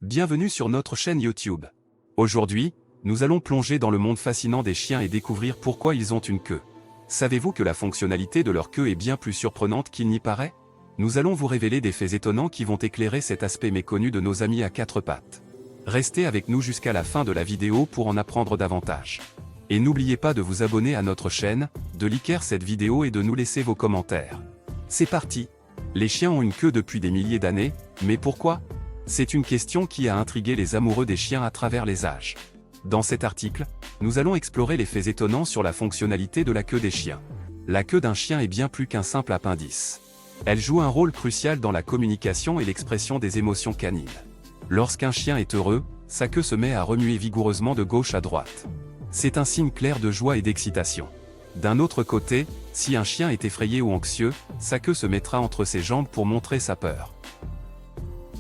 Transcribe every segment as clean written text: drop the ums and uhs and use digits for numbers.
Bienvenue sur notre chaîne YouTube. Aujourd'hui, nous allons plonger dans le monde fascinant des chiens et découvrir pourquoi ils ont une queue. Savez-vous que la fonctionnalité de leur queue est bien plus surprenante qu'il n'y paraît? Nous allons vous révéler des faits étonnants qui vont éclairer cet aspect méconnu de nos amis à quatre pattes. Restez avec nous jusqu'à la fin de la vidéo pour en apprendre davantage. Et n'oubliez pas de vous abonner à notre chaîne, de liker cette vidéo et de nous laisser vos commentaires. C'est parti! Les chiens ont une queue depuis des milliers d'années, mais pourquoi? C'est une question qui a intrigué les amoureux des chiens à travers les âges. Dans cet article, nous allons explorer les faits étonnants sur la fonctionnalité de la queue des chiens. La queue d'un chien est bien plus qu'un simple appendice. Elle joue un rôle crucial dans la communication et l'expression des émotions canines. Lorsqu'un chien est heureux, sa queue se met à remuer vigoureusement de gauche à droite. C'est un signe clair de joie et d'excitation. D'un autre côté, si un chien est effrayé ou anxieux, sa queue se mettra entre ses jambes pour montrer sa peur.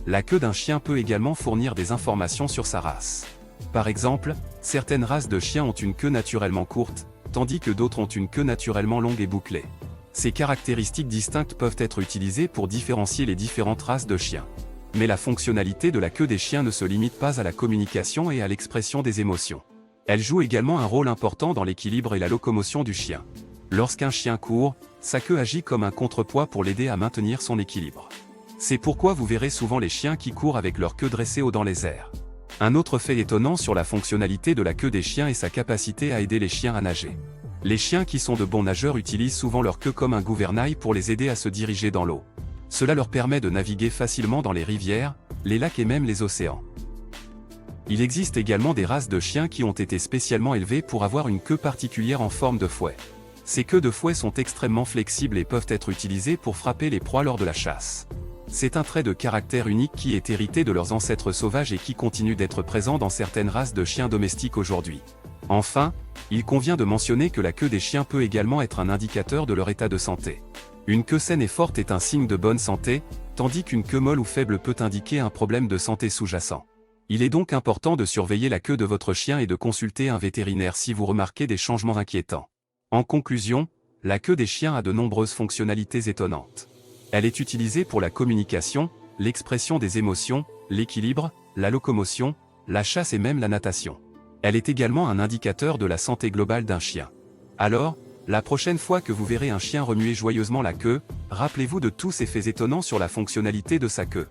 La queue d'un chien peut également fournir des informations sur sa race. Par exemple, certaines races de chiens ont une queue naturellement courte, tandis que d'autres ont une queue naturellement longue et bouclée. Ces caractéristiques distinctes peuvent être utilisées pour différencier les différentes races de chiens. Mais la fonctionnalité de la queue des chiens ne se limite pas à la communication et à l'expression des émotions. Elle joue également un rôle important dans l'équilibre et la locomotion du chien. Lorsqu'un chien court, sa queue agit comme un contrepoids pour l'aider à maintenir son équilibre. C'est pourquoi vous verrez souvent les chiens qui courent avec leur queue dressée haut dans les airs. Un autre fait étonnant sur la fonctionnalité de la queue des chiens est sa capacité à aider les chiens à nager. Les chiens qui sont de bons nageurs utilisent souvent leur queue comme un gouvernail pour les aider à se diriger dans l'eau. Cela leur permet de naviguer facilement dans les rivières, les lacs et même les océans. Il existe également des races de chiens qui ont été spécialement élevées pour avoir une queue particulière en forme de fouet. Ces queues de fouet sont extrêmement flexibles et peuvent être utilisées pour frapper les proies lors de la chasse. C'est un trait de caractère unique qui est hérité de leurs ancêtres sauvages et qui continue d'être présent dans certaines races de chiens domestiques aujourd'hui. Enfin, il convient de mentionner que la queue des chiens peut également être un indicateur de leur état de santé. Une queue saine et forte est un signe de bonne santé, tandis qu'une queue molle ou faible peut indiquer un problème de santé sous-jacent. Il est donc important de surveiller la queue de votre chien et de consulter un vétérinaire si vous remarquez des changements inquiétants. En conclusion, la queue des chiens a de nombreuses fonctionnalités étonnantes. Elle est utilisée pour la communication, l'expression des émotions, l'équilibre, la locomotion, la chasse et même la natation. Elle est également un indicateur de la santé globale d'un chien. Alors, la prochaine fois que vous verrez un chien remuer joyeusement la queue, rappelez-vous de tous ces faits étonnants sur la fonctionnalité de sa queue.